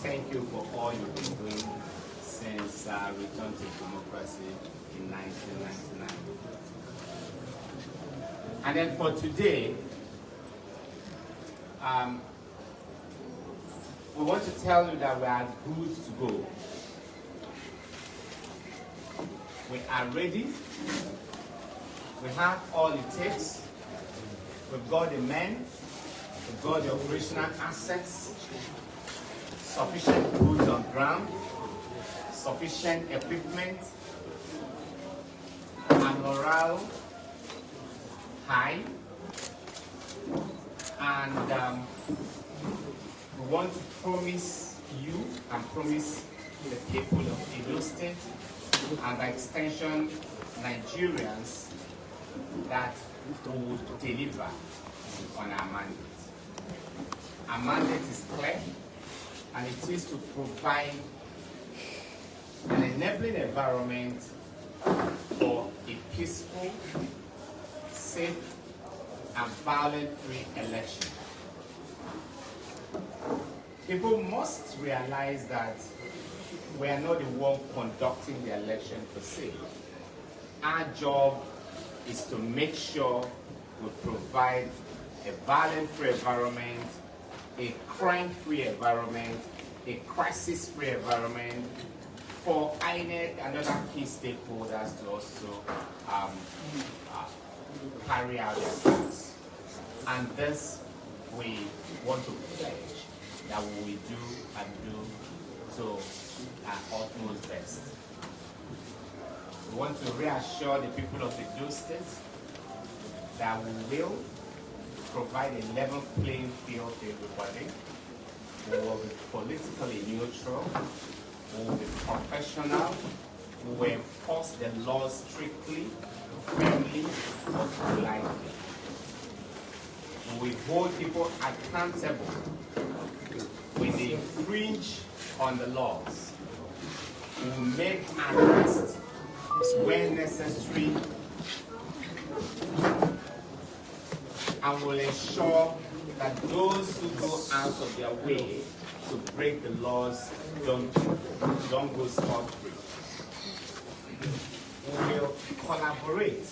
thank you for all you've been doing since return to democracy in 1999. And then for today, we want to tell you that we are good to go. We are ready. We have all it takes. We've got the men, we've got the operational assets, sufficient boots on ground, sufficient equipment, and morale high. And we want to promise you and promise the people of Edo State and by extension Nigerians that we will deliver on our mandate. Our mandate is clear, and it is to provide an enabling environment for a peaceful, safe, and violence-free election. People must realize that we are not the one conducting the election per se. Our job is to make sure we provide a violent-free environment, a crime-free environment, a crisis-free environment for INEC and other key stakeholders to also carry out their tasks. And this we want to pledge that we will do and do to our utmost best. We want to reassure the people of the Edo State that we will provide a level playing field to everybody. We will be politically neutral. We will be professional. We will enforce the laws strictly, firmly, but politely. We will hold people accountable when they infringe on the laws. We will make arrests when necessary, and will ensure that those who go out of their way to break the laws don't go scot-free. We will collaborate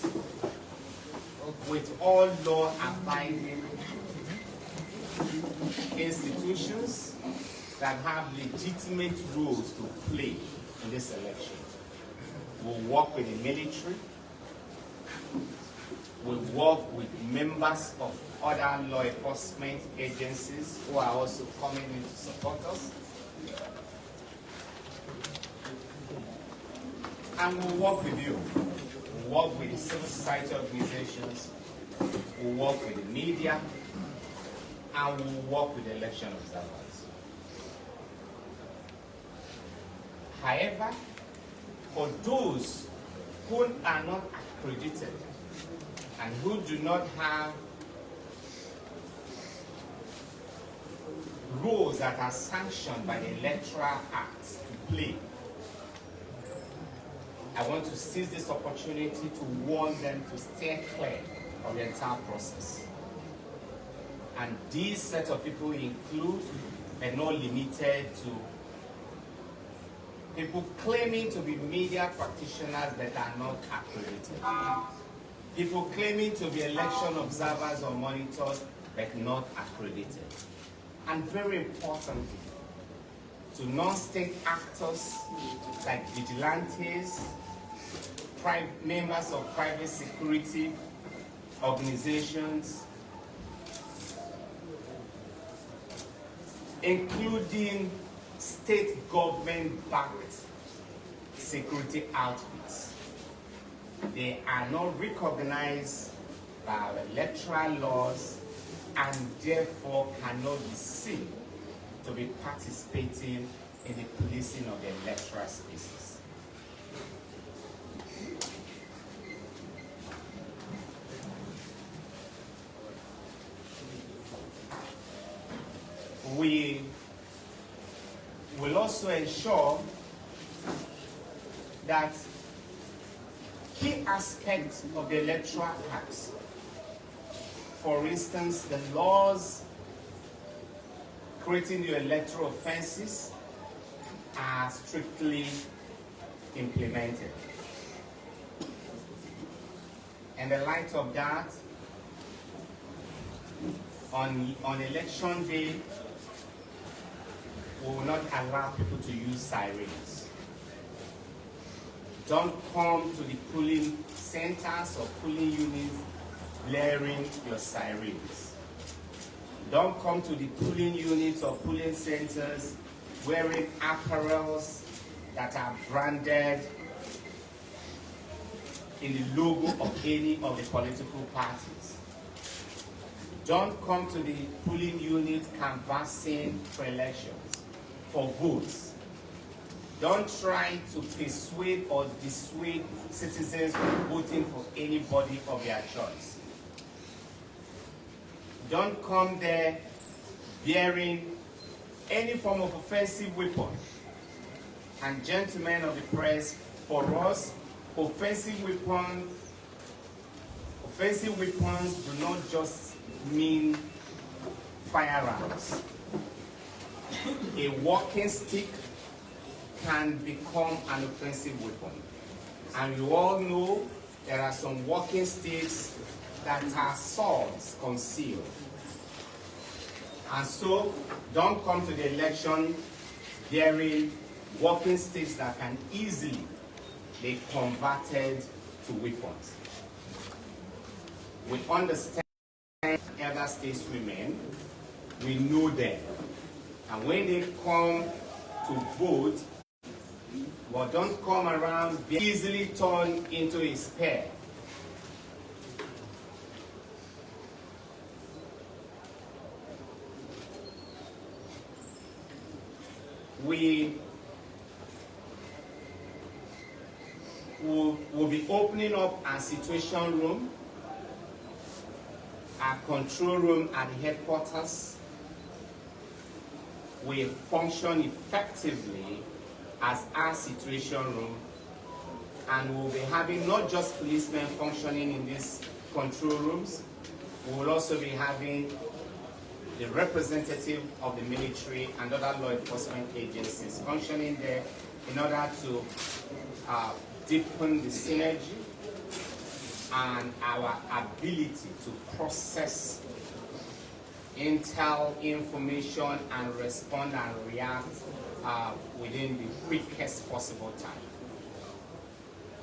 with all law-abiding institutions that have legitimate roles to play in this election. We'll work with the military. We'll work with members of other law enforcement agencies who are also coming in to support us. And we'll work with you. We'll work with the civil society organizations. We'll work with the media. And we'll work with the election observers. However, for those who are not accredited and who do not have rules that are sanctioned by the Electoral Act to play, I want to seize this opportunity to warn them to stay clear of the entire process. And these set of people include, but not limited to, people claiming to be media practitioners that are not accredited. People claiming to be election observers or monitors but not accredited. And very importantly, to non-state actors like vigilantes, members of private security organizations, including state government-backed security outfits. They are not recognized by our electoral laws and therefore cannot be seen to be participating in the policing of the electoral spaces. We will also ensure that key aspects of the Electoral Act, for instance, the laws creating the electoral offenses are strictly implemented. In the light of that, on election day, we will not allow people to use sirens. Don't come to the polling centers or polling units blaring your sirens. Don't come to the polling units or polling centers wearing apparels that are branded in the logo of any of the political parties. Don't come to the polling unit canvassing for elections, for votes. Don't try to persuade or dissuade citizens from voting for anybody of their choice. Don't come there bearing any form of offensive weapon. And gentlemen of the press, for us, offensive weapons do not just mean firearms. A walking stick can become an offensive weapon. And you all know there are some walking sticks that are swords concealed. And so, don't come to the election bearing walking sticks that can easily be converted to weapons. We understand elder stateswomen, we know them. And when they come to vote, well, don't come around be easily turned into a spear. We will be opening up our situation room, our control room at the headquarters. We function effectively as our situation room, and we'll be having not just policemen functioning in these control rooms, we will also be having the representative of the military and other law enforcement agencies functioning there in order to deepen the synergy and our ability to process intel information and respond and react within the quickest possible time.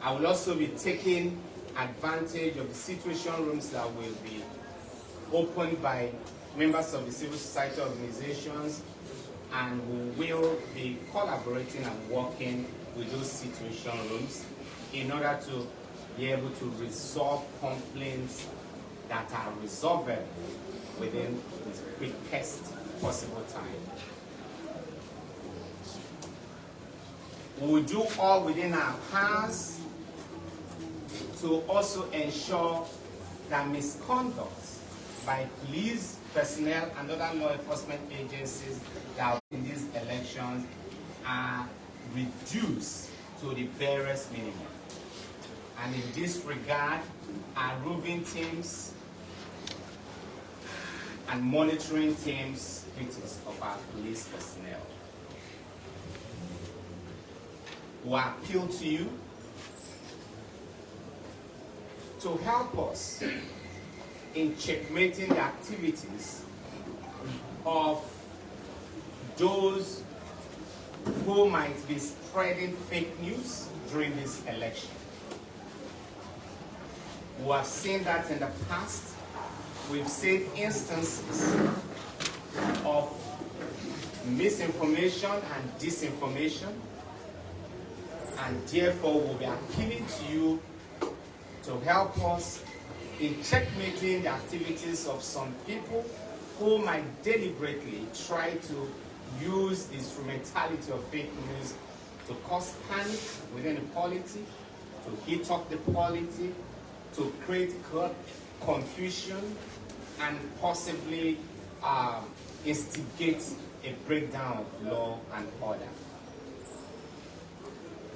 I will also be taking advantage of the situation rooms that will be opened by members of the civil society organizations, and we will be collaborating and working with those situation rooms in order to be able to resolve complaints that are resolvable within the quickest possible time. We will do all within our powers to also ensure that misconduct by police personnel and other law enforcement agencies that are in these elections are reduced to the barest minimum. And in this regard, our roving teams and monitoring teams duties of our police personnel. We appeal to you to help us in checkmating the activities of those who might be spreading fake news during this election. We have seen that in the past. We've seen instances of misinformation and disinformation, and therefore we'll be appealing to you to help us in checkmating the activities of some people who might deliberately try to use the instrumentality of fake news to cause panic within the polity, to heat up the polity, to create confusion, and possibly instigate a breakdown of law and order.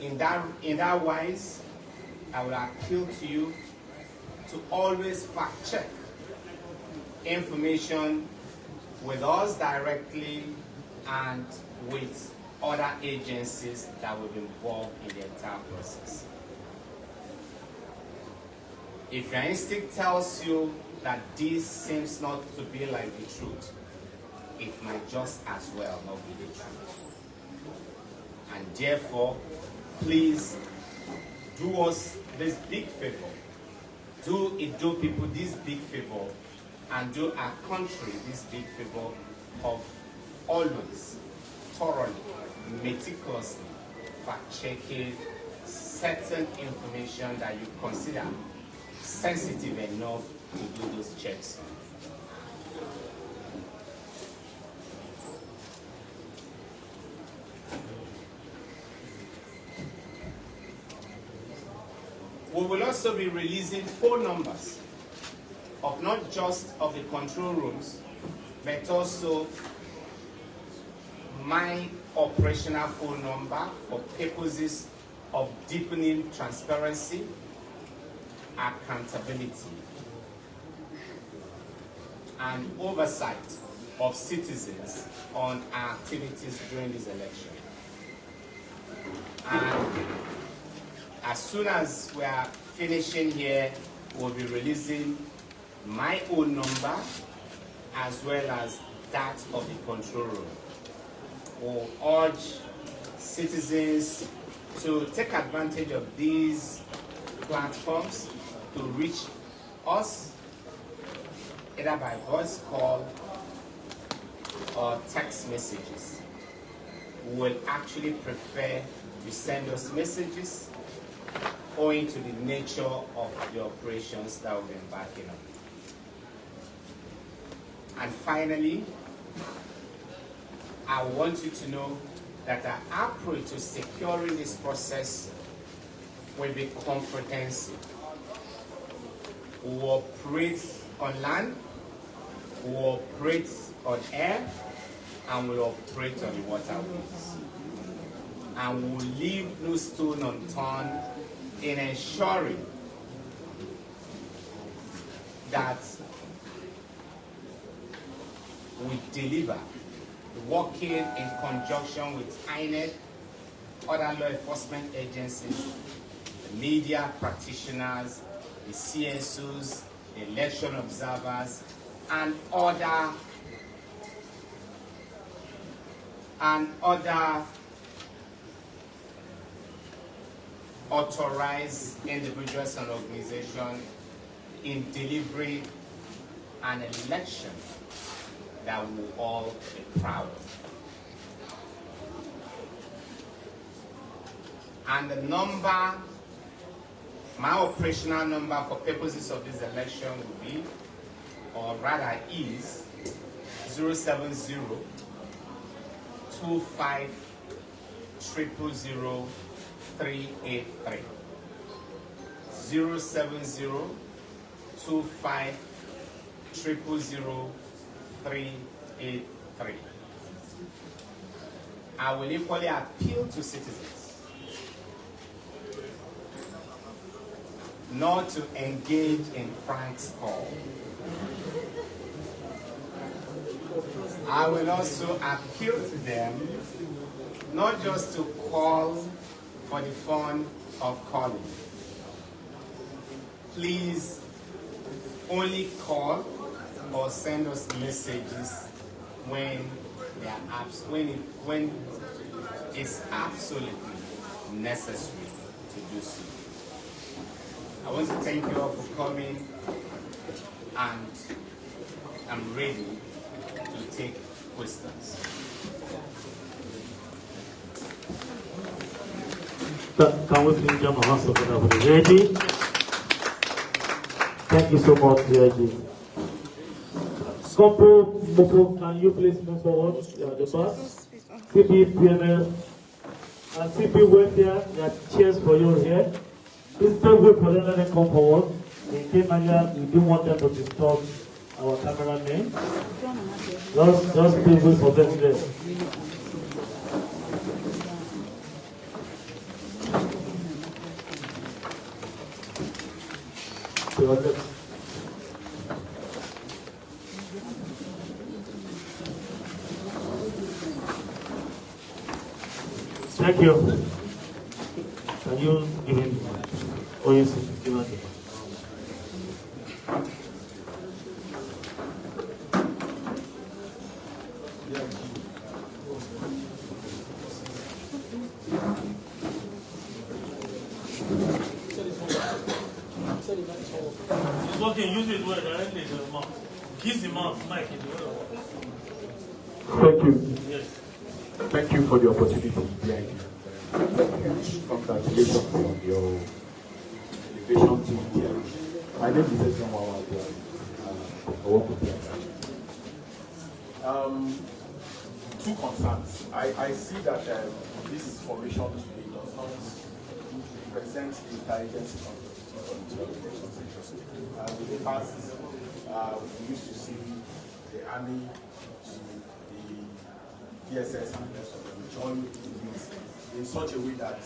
In that wise, I will appeal to you to always fact check information with us directly and with other agencies that will be involved in the entire process. If your instinct tells you that this seems not to be like the truth, it might just as well not be the truth. And therefore, please do us this big favor. Do people this big favor, and do our country this big favor of always, thoroughly, meticulously fact-checking certain information that you consider sensitive enough to do those checks. We will also be releasing phone numbers of not just of the control rooms, but also my operational phone number for purposes of deepening transparency, accountability, and oversight of citizens on our activities during this election. And as soon as we are finishing here, we'll be releasing my own number as well as that of the control room. We'll urge citizens to take advantage of these platforms to reach us either by voice call or text messages. We will actually prefer you send us messages owing to the nature of the operations that we're embarking on. And finally, I want you to know that our approach to securing this process will be comprehensive. We will operate on land, we will operate on air, and we will operate on the waterways. And we will leave no stone unturned in ensuring that we deliver, working in conjunction with INEC, other law enforcement agencies, the media practitioners, the CSOs, the election observers, and other authorized individuals and organizations in delivering an election that we will all be proud of. And the number, my operational number for purposes of this election will be, or rather is, 070 25 000 383. 070 25 000 383. I will equally appeal to citizens not to engage in pranks call. I will also appeal to them not just to call for the fun of calling. Please only call or send us messages when they are when it's absolutely necessary to do so. I want to thank you all for coming, and I'm ready to take questions. Can we please jump a hands up for the ready? Thank you so much, Reggie. Scopo, Moko, can you please move forward? The bus. CP, PNL, and CP welfare, there are chairs for you here. Please don't wait for them, let them come forward. In case we don't want them to disturb our cameraman. Just please wait for them there. Thank you. Can you give him? Oh, yes, give him. It's okay, use it well directly to the mouth. Kiss the mouth, mic in the way. Thank you. Yes. Thank you for the opportunity to be here. Congratulations on your elevation to India. My name is Esra Mawabia. I work with you. Two concerns. I see that this formation today does not represent the intelligence of the organization. In the past, we used to see the army, the DSS, and the rest of them join this in such a way that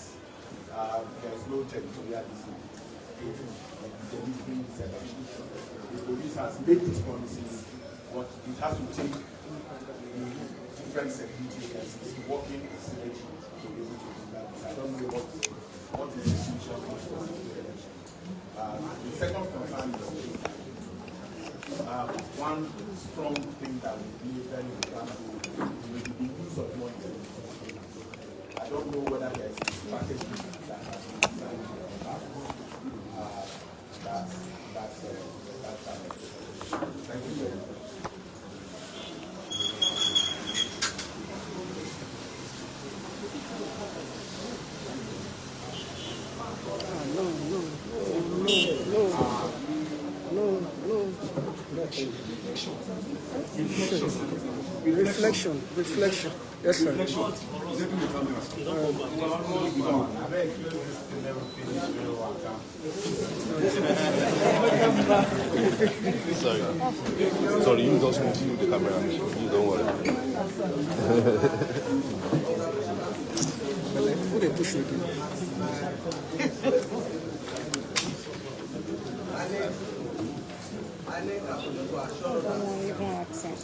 there is no territorialism in delivering this election. The police has made these policies, but it has to take the different security agencies working in synergy to be able to do that. I don't know what the institution is for the election. The second concern is one strong thing that we need very important with the use of money. I don't know whether there is a strategy that has been designed that's thank you very much. Reflection. Yes, sir. Sorry, you don't need to use the camera. You don't worry. Who they push you again?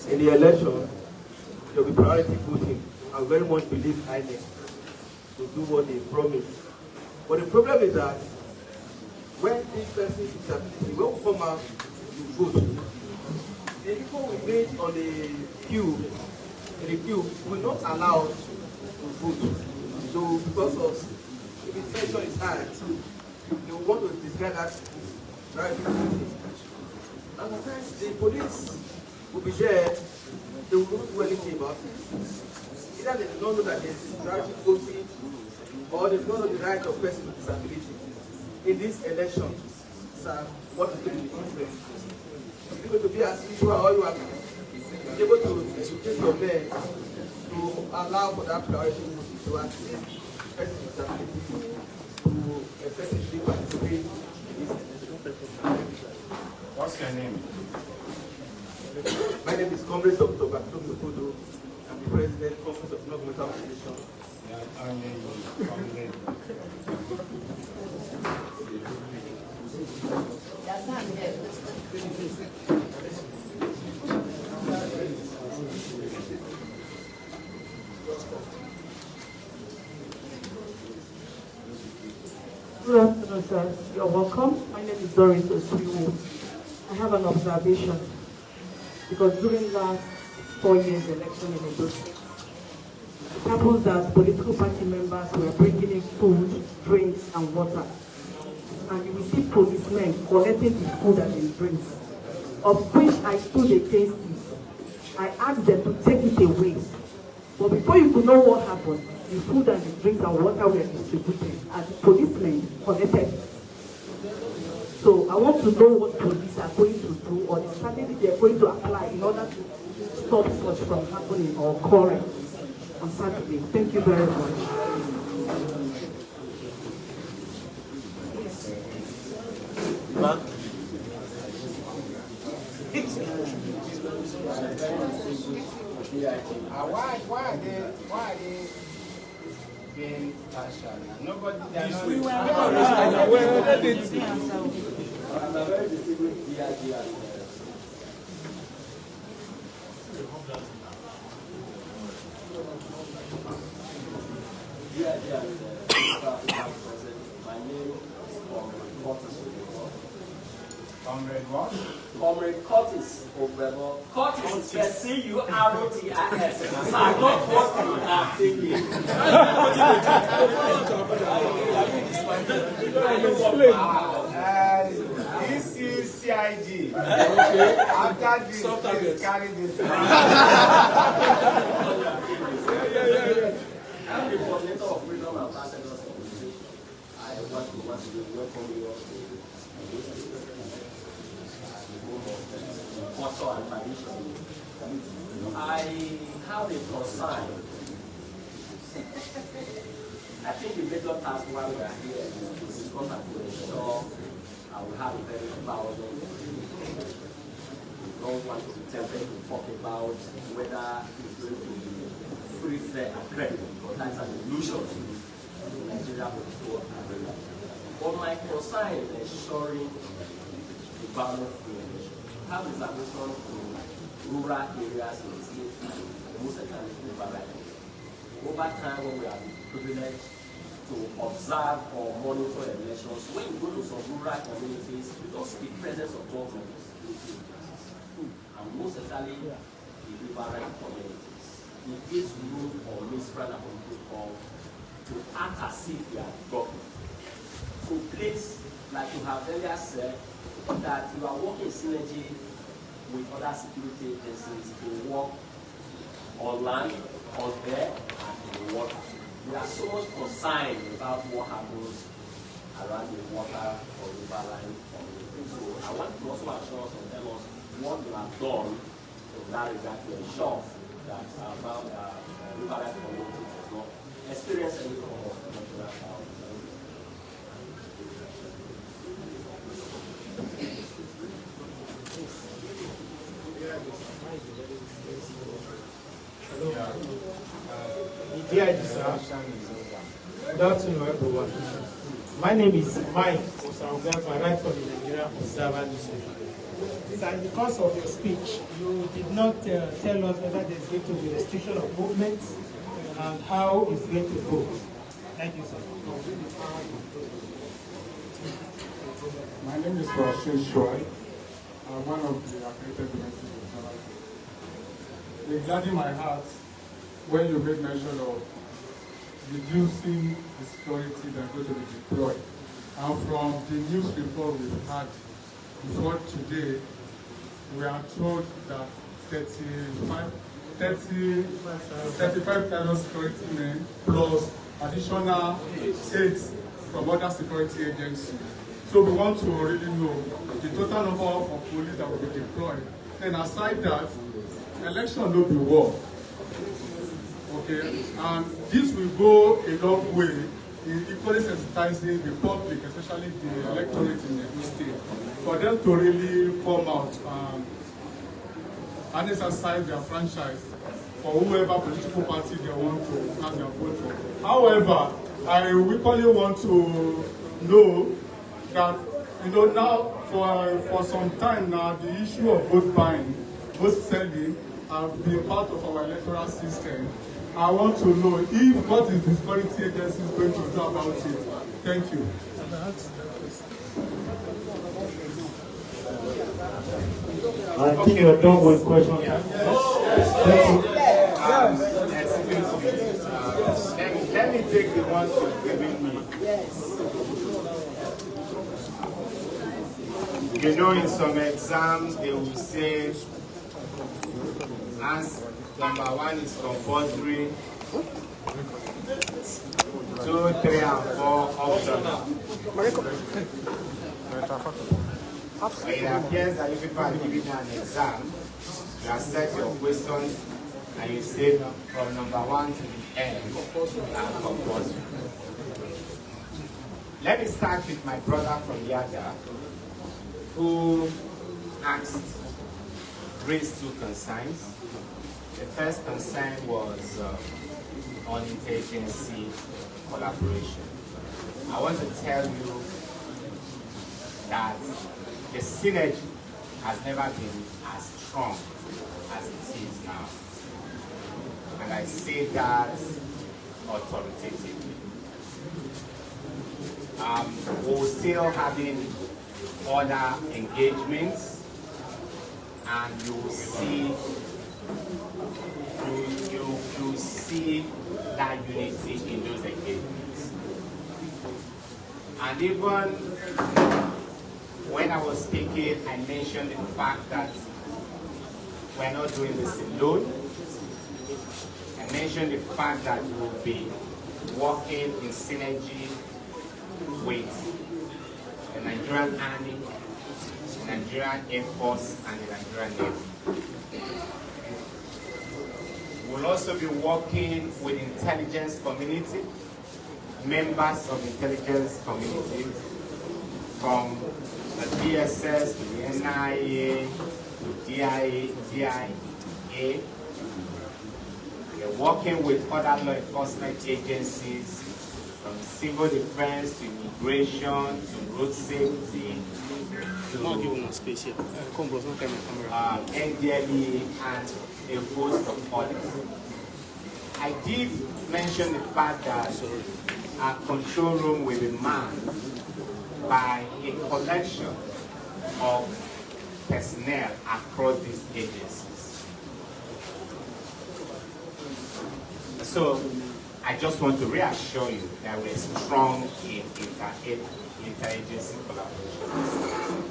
In the election, there will be priority voting. I very much believe INEC to do what they promised. But the problem is that when this person is disability, when we come out to vote, the people we made on the queue, will not allow to vote. So because of if the tension is high, they will want to discard that driving voting. And sometimes the police will be there, they will not do anything about it. Either they do not know that there is driving voting, or they do not know the right of person with disability. In this election, sir, what is going to be different? Is it going to be as usual, or you are able to educate your men to allow for that priority voting to assist person with disability to effectively participate in this election? What's your name? My name is Comrade Dr. Batomi Okodo. I'm the President of Conference of Non-Governmental Organizations. Good afternoon, sir. You're welcome. My name is Doris Oswiwo. I have an observation because during last 4 years election in Edo State, it happens that political party members were bringing in food, drinks, and water. And you will see policemen collecting the food and the drinks, of which I stood against it. I asked them to take it away. But before you could know what happened, the food and the drinks and water were distributed, and the policemen collected it. So I want to know what police are going to do, or the strategy they are going to apply in order to stop such from happening or occurring on Saturday. Thank you very much. Why are they being partial? Nobody. My name is Comrade Curtis Obrebo. Comrade what? Comrade Curtis Obrebo. Curtis is C-U-R-O-T-I-S. So I'm not what you are thinking. This is CIG. After this, please carry this. I'm the coordinator of Freedom Ambassadors Organization. I want to welcome you all to culture and tradition. I have a concern. I think the major task while we are here is to discuss and to ensure I will have a very thousand. We don't want to be tempted to talk about whether it's going to be free, fair, and credible, because that's an illusion in Nigeria political arena. But my concern is ensuring the balance of education. Have reservation in rural areas in the state, most certainly in variety. Over time, when we have the privilege to observe or monitor elections, when you go to some rural communities, you don't see the presence of governments. And most certainly, the riverine communities. It gives room for misbrand and political to act as if they are government. So please, like you have earlier said, that you are working in synergy with other security agencies to work on land, on air, and in the water. We are so much concerned about what happens around the water or riverine community. So I want to also assure us and tell us what you have done in that regard to ensure that riverine community does not experience any form of natural power. Dear sir, good afternoon everyone. My name is Mike Osauga, I write for the Nigeria Observer newspaper. Sir, in the course of your speech, you did not tell us whether there's going to be restriction of movement and how it's going to go. Thank you, sir. My name is Rashid Shoy. I'm one of the accredited domestic observers. It gladdened my heart when you made mention of reducing the security that going to be deployed. And from the news report we've had before today, we are told that 35,000 security men plus additional 8 from other security agencies. So we want to really know the total number of police that will be deployed. And aside that, election will be war. Okay, and this will go a long way in equally sensitizing the public, especially the electorate in the state, for them to really come out and exercise their franchise for whoever political party they want to have their vote for. However, I equally want to know that, you know, now for some time now, the issue of vote buying, vote selling, have been part of our electoral system. I want to know if what is the security agency is going to do about it. Thank you. I think you're done with questions. Thank you. Let me take the ones you've given me. You know, in some exams, they will say, answer number 1 is compulsory, 2, 3, and 4 optional. It appears that if people are giving you an exam, you have set your questions and you say from number 1 to the end and compulsory. Let me start with my brother from Yada, who raised 2 concerns. The first concern was on interagency collaboration. I want to tell you that the synergy has never been as strong as it is now. And I say that authoritatively. We're still having other engagements, and you see that unity in those engagements. And even when I was speaking, I mentioned the fact that we're not doing this alone. I mentioned the fact that we'll be working in synergy with the Nigerian Army, the Nigerian Air Force, and the Nigerian Navy. We'll also be working with intelligence community, members of the intelligence community, from the DSS to the NIA to DIA. We're working with other law enforcement agencies, from civil defense to immigration to road safety to NDLE and a host of others. I did mention the fact that our control room will be manned by a collection of personnel across these agencies. So I just want to reassure you that we're strong in interagency collaboration.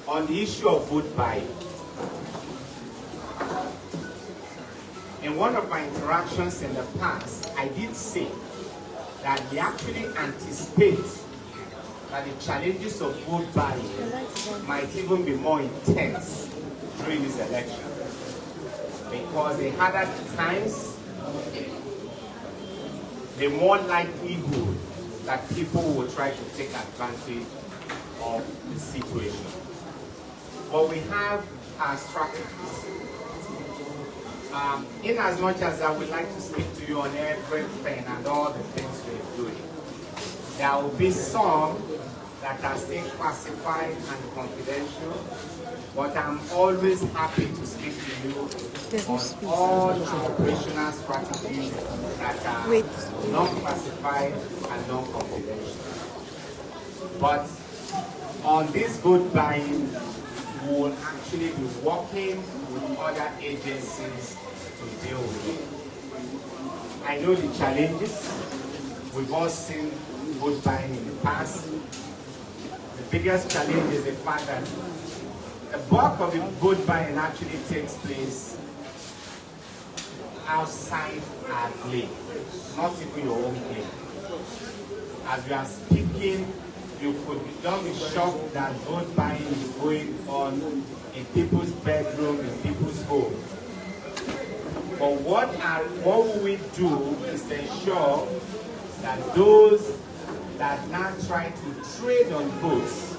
On the issue of vote buying, in one of my interactions in the past, I did say that we actually anticipate that the challenges of vote buying might even be more intense during this election, because the harder the times, the more likelihood that people will try to take advantage of the situation. But we have our strategies. In as much as I would like to speak to you on everything and all the things we're doing, there will be some that are still classified and confidential, but I'm always happy to speak to you on all our operational strategies that are non-classified and non-confidential. But on this vote buying, we will actually be working with other agencies to deal with it. I know the challenges. We've all seen vote buying in the past. The biggest challenge is the fact that the bulk of the vote buying actually takes place outside our lane, not even your own lane. As we are speaking, don't be shocked that vote buying is going on in people's bedroom, in people's home. But what will we do is to ensure that those that now try to trade on votes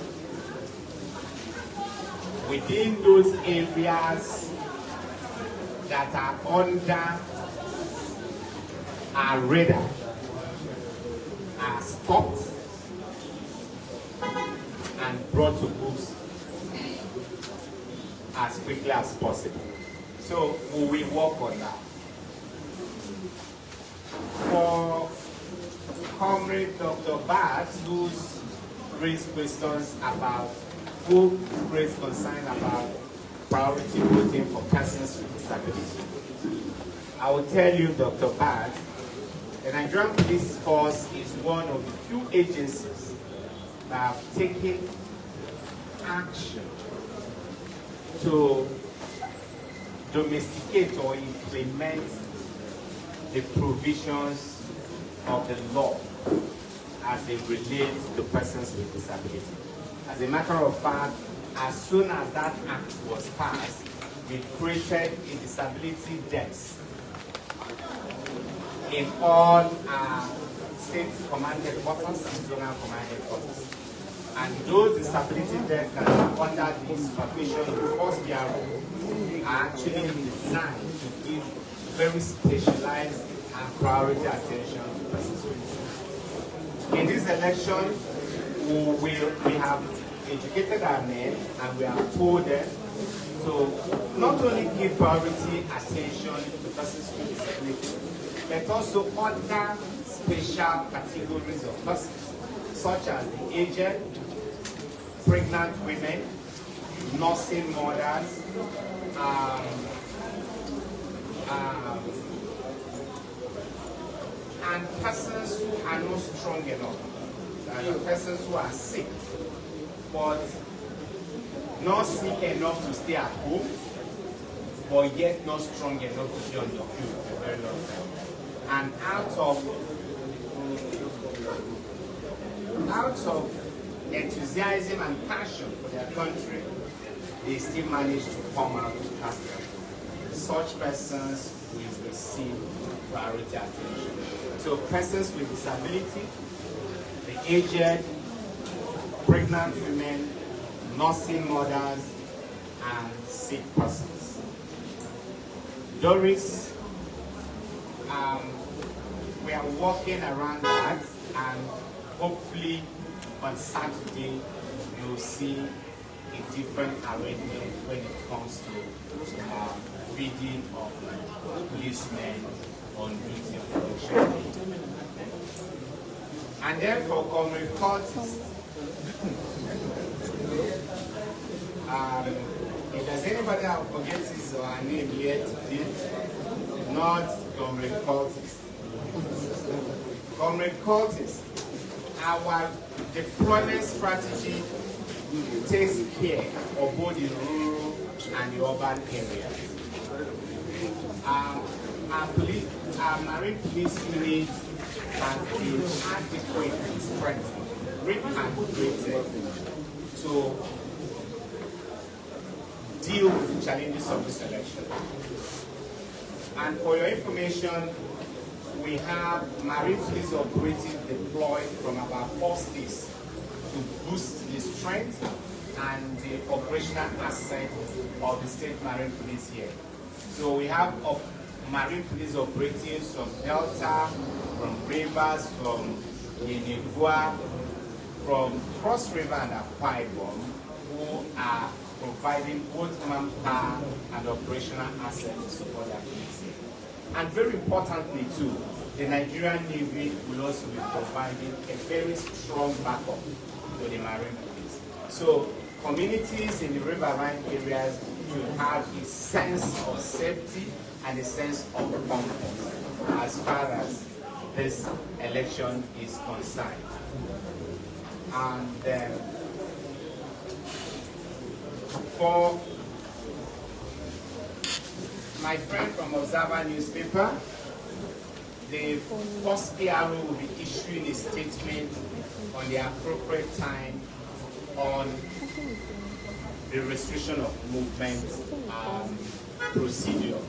within those areas that are under our radar are stopped and brought to books as quickly as possible. So we work on that. For Comrade Dr. Bass, who's raised questions about, who raised concern about priority voting for persons with disability, I will tell you, Dr. Bass, the Nigerian Police Force is one of the few agencies that have taken action to domesticate or implement the provisions of the law as they relate to persons with disability. As a matter of fact, as soon as that act was passed, we created a disability desk in all our state command headquarters and zonal command headquarters. And those disability desks that are under the supervision of the first bureau are actually designed to give very specialized and priority attention to persons with disability. In this election, we have educated our men and we have told them to not only give priority attention to persons with disability, but also other special categories of persons, such as the aged, pregnant women, nursing mothers, and persons who are not strong enough, persons who are sick, but not sick enough to stay at home, but yet not strong enough to be on the field for a very long time. And out of enthusiasm and passion for their country, they still manage to come out to cast them. Such persons will receive priority attention. So persons with disability, the aged, pregnant women, nursing mothers, and sick persons. Doris, we are working around that, and hopefully on Saturday you'll see a different arrangement when it comes to feeding of policemen on duty on election day. And then for Comrade Curtis, if there's anybody that will forget his or her name yet, not Comrade Curtis. Comrade Curtis, our deployment strategy takes care of both the rural and the urban areas. Our marine police unit has been adequately strengthened, recalibrated to deal with the challenges of this election. And for your information, we have marine police operatives deployed from about 4 states to boost the strength and the operational asset of the state marine police here. So we have marine police operatives from Delta, from Rivers, from Yenegua, from Cross River and Akwa Ibom, who are providing both manpower and operational assets to support their police here. And very importantly too, the Nigerian Navy will also be providing a very strong backup to the marine police. So communities in the riverine areas should have a sense of safety and a sense of comfort as far as this election is concerned. And for my friend from Observer newspaper, the first PRO will be issuing a statement on the appropriate time on the restriction of movement procedure.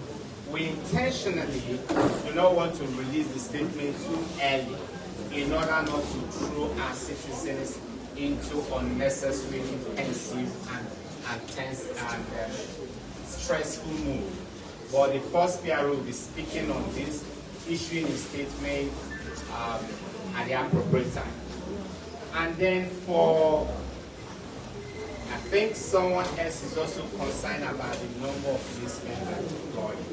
We intentionally do not want to release the statement too early in order not to throw our citizens into unnecessary, intensive and tense and stressful mood. But the first PRO will be speaking on this, issuing a statement at the appropriate time. And then for, I think someone else is also concerned about the number of policemen that are deployed.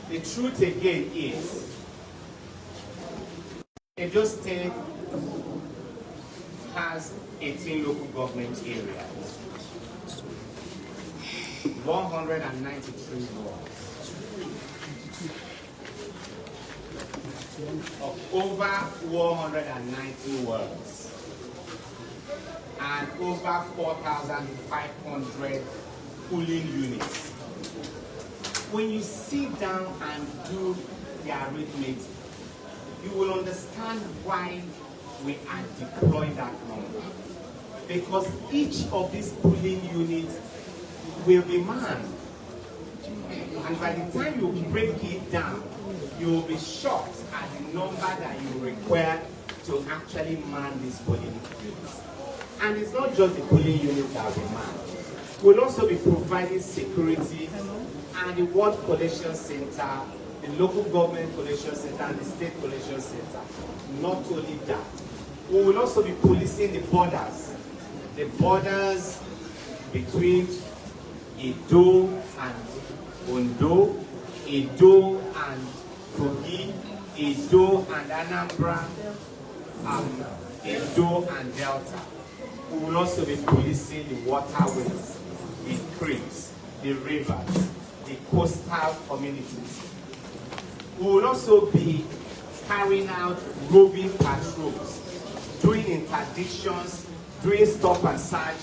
The truth again is, Edo State has 18 local government areas, 193 wards, of over 190 wards, and over 4,500 polling units. When you sit down and do the arithmetic, you will understand why we are deploying that number. Because each of these polling units will be manned. And by the time you break it down, you will be shocked at the number that you require to actually man these polling units. And it's not just the polling units that will be manned. We'll also be providing security and the ward collection center, the local government collection center, and the state collection center. Not only that, we will also be policing the borders between Edo and Ondo, Edo and Kogi, Edo and Anambra, Edo and Delta. We will also be policing the waterways, the creeks, the rivers, the coastal communities. We will also be carrying out roving patrols, doing interdictions, doing stop and search.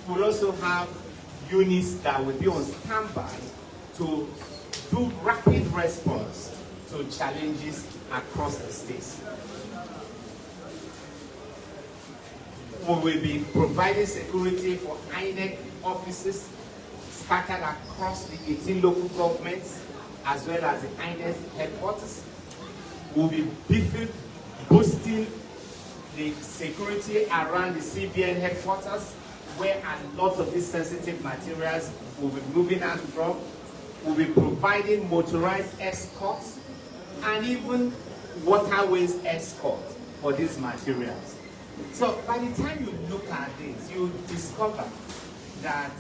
We will also have units that will be on standby to do rapid response to challenges across the states. We will be providing security for INEC offices scattered across the 18 local governments as well as the INEC headquarters. We will be boosting the security around the CBN headquarters, where a lot of these sensitive materials will be moving out from. We'll be providing motorized escorts and even waterways escort for these materials. So by the time you look at this, you discover that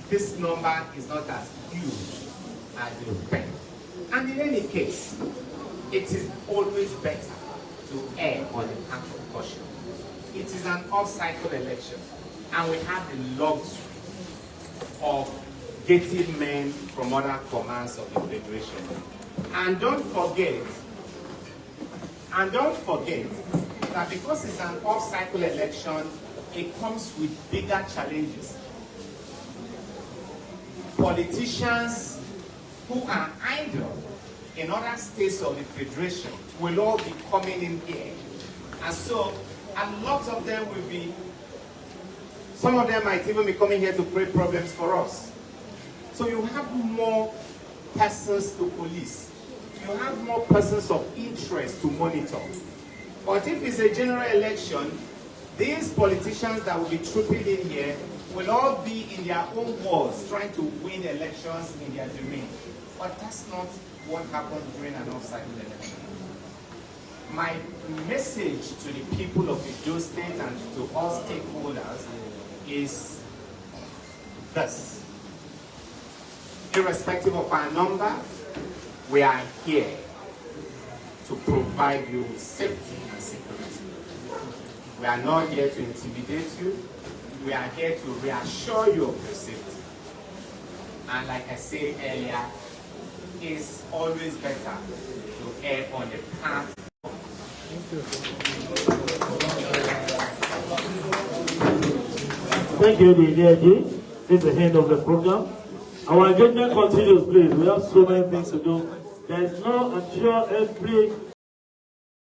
this number is not as huge as you think. And in any case, it is always better to err on the path of caution. It is an off-cycle election, and we have the luxury of getting men from other commands of the Federation. And don't forget that because it's an off-cycle election, it comes with bigger challenges. Politicians who are idle in other states of the Federation will all be coming in here. And so, a lot of them will be, some of them might even be coming here to create problems for us. So you have more persons to police. You have more persons of interest to monitor. But if it's a general election, these politicians that will be trooping in here will all be in their own wars trying to win elections in their domain. But that's not what happens during an off-cycle election. My message to the people of Edo State and to all stakeholders is this. Irrespective of our number, we are here to provide you with safety and security. We are not here to intimidate you. We are here to reassure you of your safety. And like I said earlier, it's always better to err on the path. Thank you, DJG. This is the end of the program. Our engagement continues, please. We have so many things to do. There is no, I'm sure every